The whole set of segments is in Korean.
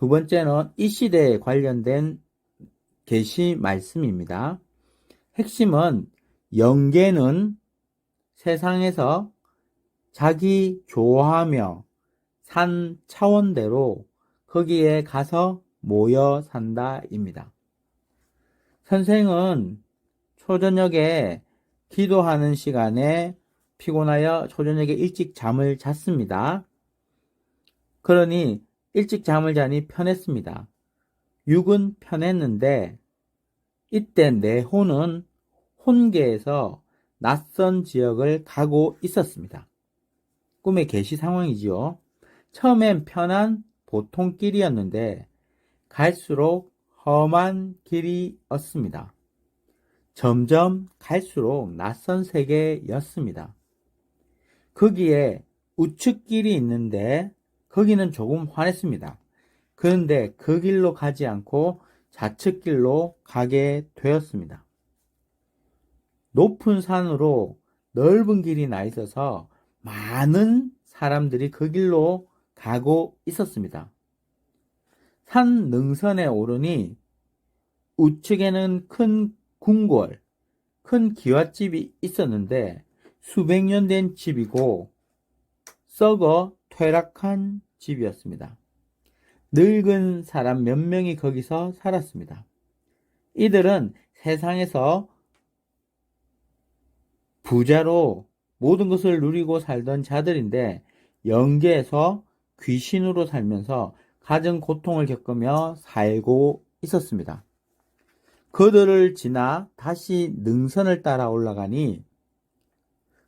두 번째는 이 시대에 관련된 계시 말씀입니다. 핵심은 영계는 세상에서 자기 좋아하며 산 차원대로 거기에 가서 모여 산다입니다. 선생은 초저녁에 기도하는 시간에 피곤하여 초저녁에 일찍 잠을 잤습니다. 그러니 일찍 잠을 자니 편했습니다. 육은 편했는데 이때 내 혼은 혼계에서 낯선 지역을 가고 있었습니다. 꿈의 계시 상황이지요. 처음엔 편한 보통 길이었는데 갈수록 험한 길이었습니다. 점점 갈수록 낯선 세계였습니다. 거기에 우측길이 있는데 거기는 조금 환했습니다. 그런데 그 길로 가지 않고 좌측길로 가게 되었습니다. 높은 산으로 넓은 길이 나 있어서 많은 사람들이 그 길로 가고 있었습니다. 산 능선에 오르니 우측에는 큰 궁궐, 큰 기와집이 있었는데 수백 년 된 집이고 썩어 퇴락한 집이었습니다. 늙은 사람 몇 명이 거기서 살았습니다. 이들은 세상에서 부자로 모든 것을 누리고 살던 자들인데 영계에서 귀신으로 살면서 갖은 고통을 겪으며 살고 있었습니다. 그들을 지나 다시 능선을 따라 올라가니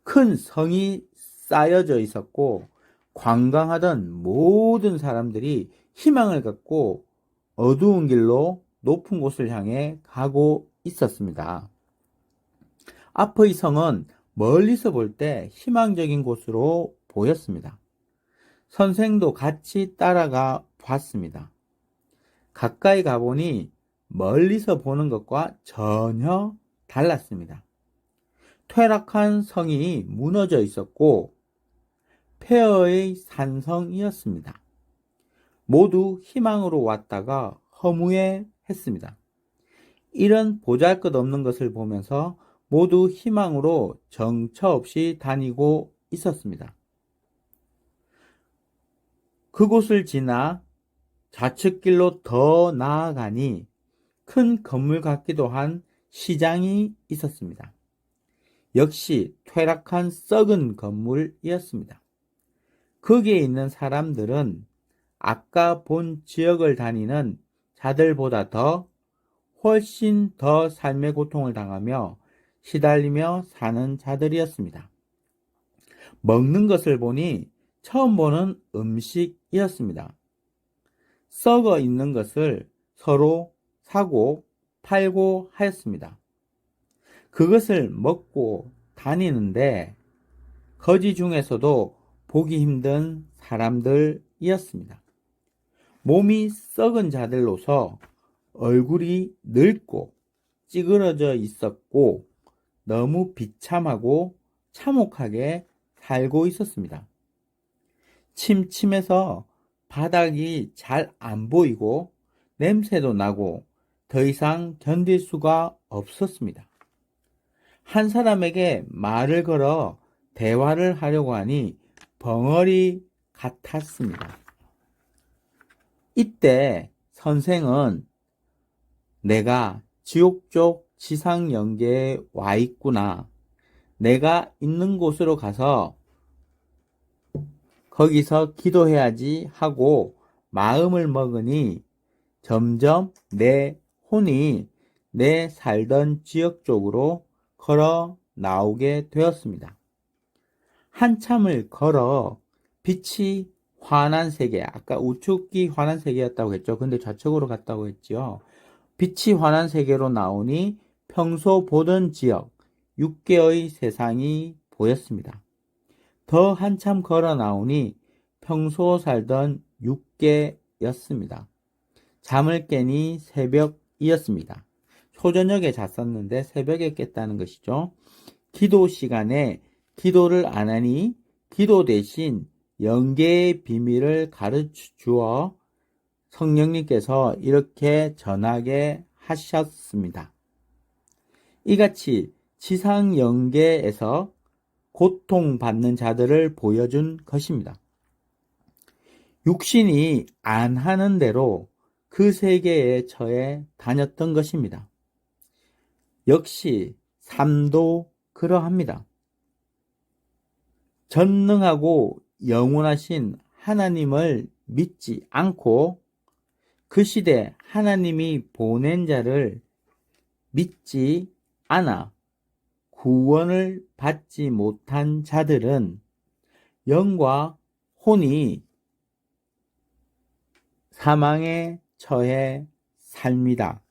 큰 성이 쌓여져 있었고 관광하던 모든 사람들이 희망을 갖고 어두운 길로 높은 곳을 향해 가고 있었습니다. 앞의 성은 멀리서 볼 때 희망적인 곳으로 보였습니다. 선생도 같이 따라가 봤습니다. 가까이 가보니 멀리서 보는 것과 전혀 달랐습니다. 퇴락한 성이 무너져 있었고 폐허의 산성이었습니다. 모두 희망으로 왔다가 허무해했습니다. 이런 보잘것없는 것을 보면서 모두 희망으로 정처 없이 다니고 있었습니다. 그곳을 지나 좌측길로 더 나아가니 큰 건물 같기도 한 시장이 있었습니다. 역시 퇴락한 썩은 건물이었습니다. 거기에 있는 사람들은 아까 본 지역을 다니는 자들보다 훨씬 더 삶의 고통을 당하며 시달리며 사는 자들이었습니다. 먹는 것을 보니 처음 보는 음식이었습니다. 썩어 있는 것을 서로 사고 팔고 하였습니다. 그것을 먹고 다니는데 거지 중에서도 보기 힘든 사람들이었습니다. 몸이 썩은 자들로서 얼굴이 늙고 찌그러져 있었고 너무 비참하고 참혹하게 살고 있었습니다. 침침해서 바닥이 잘 안 보이고 냄새도 나고 더 이상 견딜 수가 없었습니다. 한 사람에게 말을 걸어 대화를 하려고 하니 벙어리 같았습니다. 이때 선생은 내가 지옥 쪽 지상 영계에 와 있구나. 내가 있는 곳으로 가서 거기서 기도해야지 하고 마음을 먹으니 점점 내 혼이 내 살던 지역 쪽으로 걸어 나오게 되었습니다. 한참을 걸어 빛이 환한 세계, 아까 우측이 환한 세계였다고 했죠. 근데 좌측으로 갔다고 했죠. 빛이 환한 세계로 나오니 평소 보던 지역, 6개의 세상이 보였습니다. 더 한참 걸어 나오니 평소 살던 6개였습니다. 잠을 깨니 새벽이었습니다. 초저녁에 잤었는데 새벽에 깼다는 것이죠. 기도 시간에 기도를 안 하니 기도 대신 영계의 비밀을 가르쳐 주어 성령님께서 이렇게 전하게 하셨습니다. 이같이 지상 영계에서 고통받는 자들을 보여준 것입니다. 육신이 안 하는 대로 그 세계에 처해 다녔던 것입니다. 역시 삶도 그러합니다. 전능하고 영원하신 하나님을 믿지 않고 그 시대 하나님이 보낸 자를 믿지 않아 구원을 받지 못한 자들은 영과 혼이 사망에 처해 삽니다.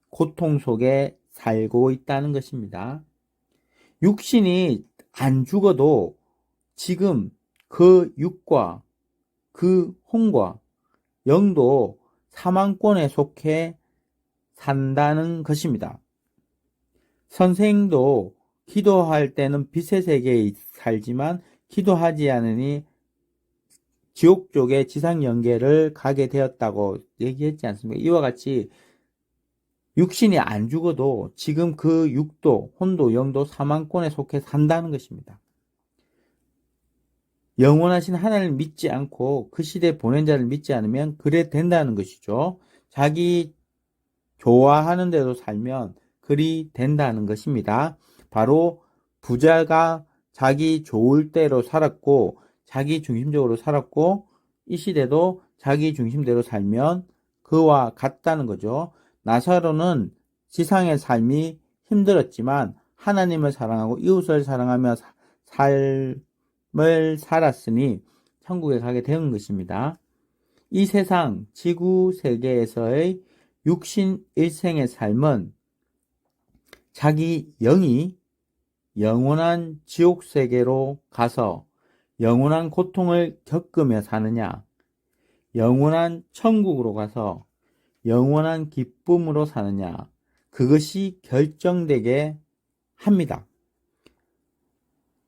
고통 속에 살고 있다는 것입니다. 육신이 안 죽어도 지금 그 육과 그 혼과 영도 사망권에 속해 산다는 것입니다. 선생도 기도할 때는 빛의 세계에 살지만 기도하지 않으니 지옥 쪽에 지상 영계를 가게 되었다고 얘기했지 않습니까? 이와 같이 육신이 안 죽어도 지금 그 육도, 혼도, 영도 사망권에 속해 산다는 것입니다. 영원하신 하나님을 믿지 않고 그 시대에 보낸 자를 믿지 않으면 그래 된다는 것이죠. 자기 좋아하는 대로 살면 그리 된다는 것입니다. 바로 부자가 자기 좋을 대로 살았고 자기 중심적으로 살았고 이 시대도 자기 중심대로 살면 그와 같다는 거죠. 나사로는 지상의 삶이 힘들었지만 하나님을 사랑하고 이웃을 사랑하며 삶을 살았으니 천국에 가게 된 것입니다. 이 세상 지구 세계에서의 육신 일생의 삶은 자기 영이 영원한 지옥 세계로 가서 영원한 고통을 겪으며 사느냐, 영원한 천국으로 가서 영원한 기쁨으로 사느냐, 그것이 결정되게 합니다.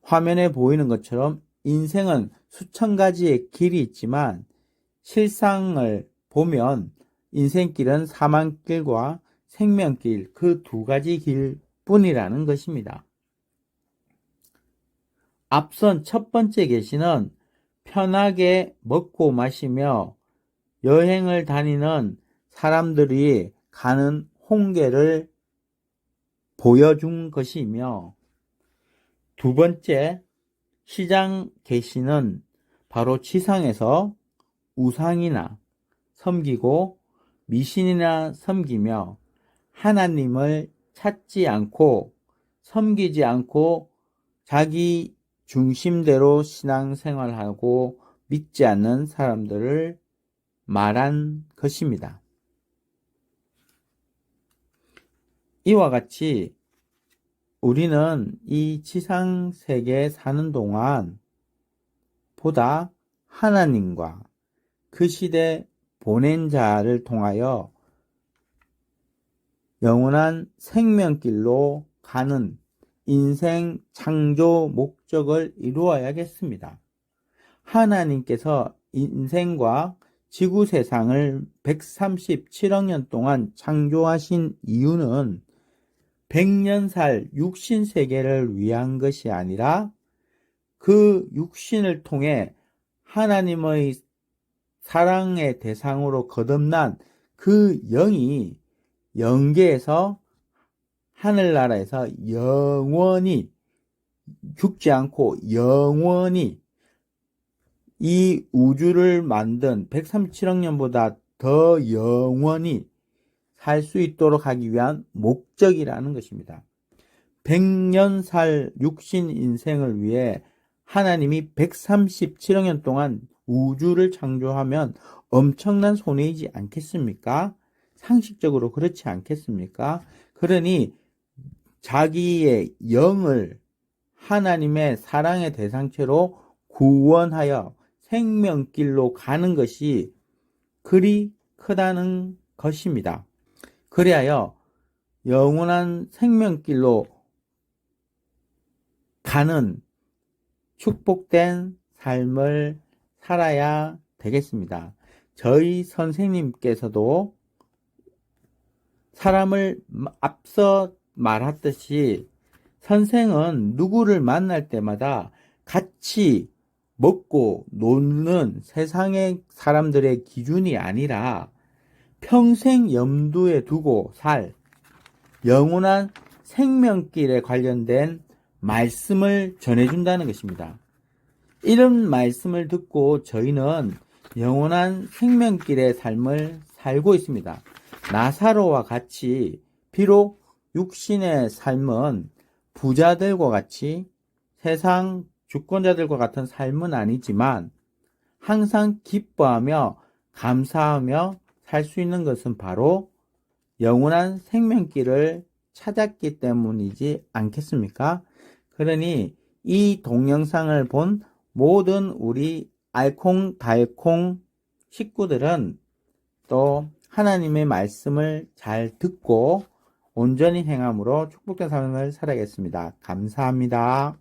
화면에 보이는 것처럼 인생은 수천 가지의 길이 있지만 실상을 보면 인생길은 사망길과 생명길 그 두 가지 길뿐이라는 것입니다. 앞선 첫 번째 계시는 편하게 먹고 마시며 여행을 다니는 사람들이 가는 홍계를 보여준 것이며 두 번째 시장 계시는 바로 지상에서 우상이나 섬기고 미신이나 섬기며 하나님을 찾지 않고 섬기지 않고 자기 중심대로 신앙생활하고 믿지 않는 사람들을 말한 것입니다. 이와 같이 우리는 이 지상 세계에 사는 동안 보다 하나님과 그 시대 보낸 자를 통하여 영원한 생명길로 가는 인생 창조 목적을 이루어야겠습니다. 하나님께서 인생과 지구 세상을 137억 년 동안 창조하신 이유는 100년 살 육신 세계를 위한 것이 아니라 그 육신을 통해 하나님의 사랑의 대상으로 거듭난 그 영이 영계에서 하늘나라에서 영원히 죽지 않고 영원히 이 우주를 만든 137억 년보다 더 영원히 살 수 있도록 하기 위한 목적이라는 것입니다. 100년 살 육신 인생을 위해 하나님이 137억 년 동안 우주를 창조하면 엄청난 손해이지 않겠습니까? 상식적으로 그렇지 않겠습니까? 그러니 자기의 영을 하나님의 사랑의 대상체로 구원하여 생명길로 가는 것이 그리 크다는 것입니다. 그리하여 영원한 생명길로 가는 축복된 삶을 살아야 되겠습니다. 저희 선생님께서도 사람을 앞서 말했듯이 선생은 누구를 만날 때마다 같이 먹고 노는 세상의 사람들의 기준이 아니라 평생 염두에 두고 살 영원한 생명길에 관련된 말씀을 전해준다는 것입니다. 이런 말씀을 듣고 저희는 영원한 생명길의 삶을 살고 있습니다. 나사로와 같이 비록 육신의 삶은 부자들과 같이 세상 주권자들과 같은 삶은 아니지만 항상 기뻐하며 감사하며 살 수 있는 것은 바로 영원한 생명길을 찾았기 때문이지 않겠습니까? 그러니 이 동영상을 본 모든 우리 알콩달콩 식구들은 또 하나님의 말씀을 잘 듣고 온전히 행함으로 축복된 삶을 살아야겠습니다. 감사합니다.